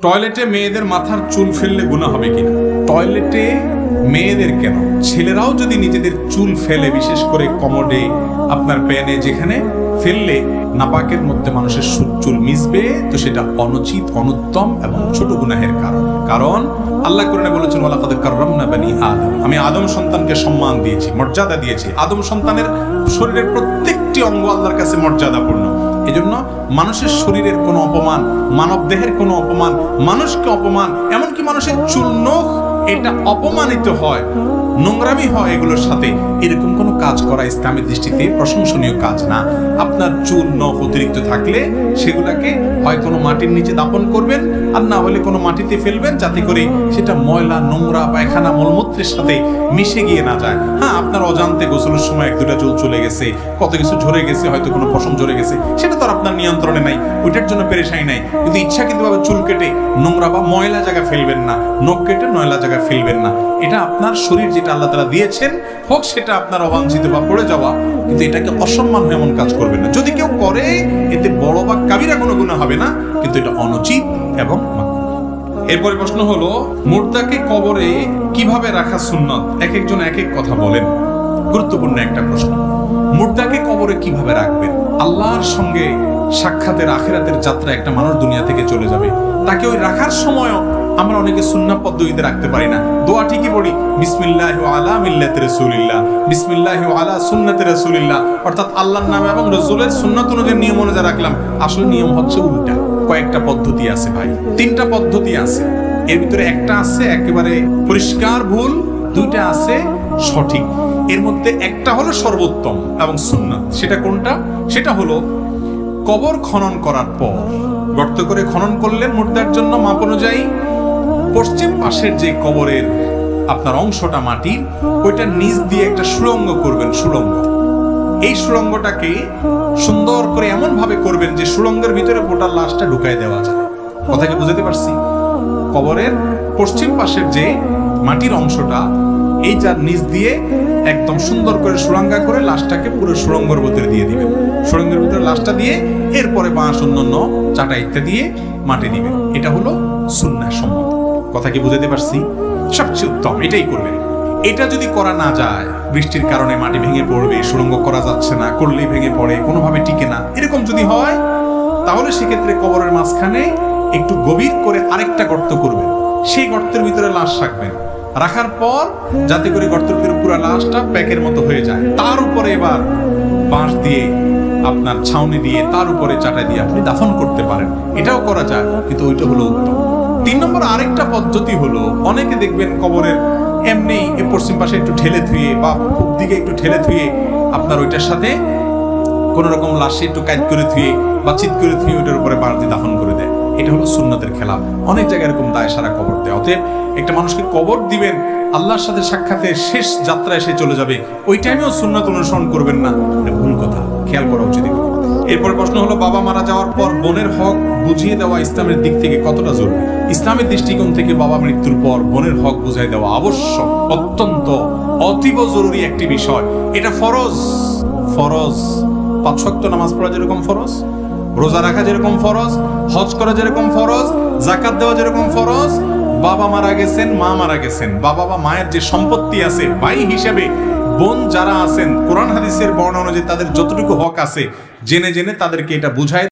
টয়লেটে মেয়েদের মাথার চুল ফেললে গুনাহ হবে কিনা? টয়লেটে মেয়েদের কেন, ছেলেরাও যদি নিজেদের চুল ফেলে, বিশেষ করে কমোডে, আপনার প্যানে, যেখানে ফেললে নাপাকের মধ্যে মানুষের চুল মিশবে, তো সেটা অনুচিত, অনুত্তম এবং ছোট গুনাহের কারণ আল্লাহ কোরআনে বলেছেন, ওয়ালাকাদ কাররামনা বানি আদম, আমি আদম সন্তানকে সম্মান দিয়েছি, মর্যাদা দিয়েছি। আদম সন্তানের শরীরের প্রত্যেকটি অঙ্গ আল্লাহর কাছে মর্যাদাপূর্ণ। এজন্য মানুষের শরীরের কোনো অপমান, মানব দেহের কোনো অপমান, মানুষকে অপমান, এমনকি মানুষের চুল নখ এটা অপমানিত হয়, নোংরামি হয় এগুলোর সাথে, এরকম কোনো কাজ করা ইসলামের দৃষ্টিতে প্রশংসনীয় কাজ না। আপনার চুল নখ অতিরিক্ত থাকলে সেগুলাকে হয় কোনো মাটির নিচে দাপন করবেন, আর না হলে কোনো মাটিতে ফেলবেন, যাতে করে সেটা ময়লা, নোংরা, পায়খানা, মলমূত্রের সাথে মিশে গিয়ে না যায়। হ্যাঁ, আপনার অজান্তে গোসলের সময় এক দুটা চুল চলে গেছে, কত কিছু ঝরে গেছে, হয়তো কোনো পশম ঝরে গেছে, সেটা তো আর আপনার নিয়ন্ত্রণে নাই, ওইটার জন্য পেরেশানি নাই। কিন্তু ইচ্ছাকৃতভাবে চুল কেটে নোংরা বা ময়লা জায়গা ফেলবেন না, নখ কেটে ময়লা জায়গা ফেলবেন না। এটা আপনার শরীর, যেটা আল্লাহ তাআলা দিয়েছেন, হোক সেটা আপনার অবাঞ্ছিত বা পড়ে যাওয়া, কিন্তু এটাকে অসম্মান হয়ে এমন কাজ করবেন না। যদি কেউ করে, এতে বড় বা কাবিরা কোনো গুনাহ হবে না, কিন্তু এটা অনুচিত এবং মাকরুহ। এরপরে প্রশ্ন হলো, মুর্দাকে কবরে কিভাবে রাখা সুন্নত? এক একজন এক এক কথা বলেন, গুরুত্বপূর্ণ একটা প্রশ্ন। মুর্দাকে কবরে কিভাবে রাখবেন? আল্লাহর সঙ্গে সাক্ষাতের, আখিরাতের যাত্রা একটা মানুষ দুনিয়া থেকে চলে যাবে, তাকে ওই রাখার সময়ও আমরা অনেকে সুন্নাহ পদ্ধতিতে রাখতে পারি না। দোয়া ঠিকই পড়ি, বিসমিল্লাহি ওয়া আলা মিল্লাতি রাসূলিল্লাহ, বিসমিল্লাহি ওয়া আলা সুন্নাতি রাসূলিল্লাহ, অর্থাৎ আল্লাহর নামে এবং রাসূলের সুন্নাত অনুযায়ী নিয়ম অনুযায়ী রাখলাম। আসলে নিয়ম হচ্ছে উল্টা। কয়েকটা পদ্ধতি আছে ভাই, 3টা পদ্ধতি আছে। এর ভিতরে একটা আছে একেবারে পরিষ্কার ভুল, 2টা আছে সঠিক। এর মধ্যে একটা হলো সর্বোত্তম এবং সুন্নাত। সেটা কোনটা? সেটা হলো কবর খনন করার পর, গর্ত করে খনন করলেন মুর্দার জন্য মাপ অনুযায়ী, পশ্চিম পাশের যে কবরের আপনার অংশটা মাটির, ওইটার নিচ দিয়ে একটা সুড়ঙ্গ করবেন। সুড়ঙ্গ, এই সুড়ঙ্গটাকে সুন্দর করে এমন ভাবে করবেন যে সুড়ঙ্গের ভিতরে গোটা লাশটা ঢুকায় দেওয়া যায়। কথা কি বুঝাতে পারছি? কবরের পশ্চিম পাশের যে মাটির অংশটা, এই যার নিচ দিয়ে একদম সুন্দর করে সুড়ঙ্গা করে লাশটাকে পুরো সুড়ঙ্গের ভিতরে দিয়ে দিবেন। সুড়ঙ্গের ভিতরে লাশটা দিয়ে এরপরে বাঁশ, অন্যান্য চাটা ইত্যাদি দিয়ে মাটি দিবেন। এটা হলো সুন্নাহ সম্মত। কথা কি বুঝাতে পারছি? সবচেয়ে উত্তম এটাই করবেন। এটা যদি করা না যায়, বৃষ্টির কারণে মাটি ভেঙে পড়বে, সুড়ঙ্গ করা যাচ্ছে না, করলেই ভেঙে পড়ে, কোনোভাবে টিকে না, এরকম যদি হয়, তাহলে সেক্ষেত্রে কবরের মাঝখানে একটু গভীর করে আরেকটা গর্ত করবেন। সেই গর্তের ভিতরে লাশ রাখবেন। রাখার পর যাতে করে গর্তের ভিতরে পুরো লাশটা প্যাকের মতো হয়ে যায়, তার উপরে এবার বাঁশ দিয়ে, আপনার ছাউনি দিয়ে, তার উপরে চাটা দিয়ে আপনি দাফন করতে পারেন। এটাও করা যায়, কিন্তু ওইটা হলো উত্তম। 3 নম্বর আরেকটা পদ্ধতি হলো, অনেকে দেখবেন কবরের এমনি পশ্চিম পাশে একটু ঠেলে ধুয়ে বা পূব দিকে একটু ঠেলে ধুয়ে আপনার ওইটার সাথে কোনো রকম লাশে একটু কাজ করে ধুয়ে বা চিৎ করে ধুয়ে ওইটার উপরে বাঁশ দিয়ে দাফন করে দেয়। এটা হলো সুন্নতের খেলাফ। অনেক জায়গায় এরকম দায় সারা কবর দেয়। অতএব একটা মানুষকে কবর দিবেন, আল্লাহর সাথে সাক্ষাতের শেষ যাত্রায় সে চলে যাবে, ওই টাইমেও সুন্নাত অনুসরণ করবেন না, এটা ভুল কথা, খেয়াল করা উচিত। এরপর প্রশ্ন হলো, বাবা মারা যাওয়ার পর বোনের হক বুঝিয়ে দেওয়া ইসলামের দিক থেকে কতটা জরুরি? ইসলামের দৃষ্টিকোণ থেকে বাবা মৃত্যুর পর বোনের হক বুঝিয়ে দেওয়া আবশ্যক, অত্যন্ত অতীব জরুরি একটি বিষয়। এটা ফরজ। 5 ওয়াক্ত নামাজ পড়া যেরকম ফরজ, রোজা রাখা যেরকম ফরজ, হজ করা যেরকম ফরজ, যাকাত দেওয়া যেরকম ফরজ, বাবা মারা গেছেন, মা মারা গেছেন, বাবা বা মায়ের যে সম্পত্তি আছে, ভাই হিসেবে বোন যারা আছেন, কোরআন হাদিসের বর্ণনা অনুযায়ী তাদের যতটুকু হক আছে, জেনে জেনে তাদেরকে এটা বুঝায়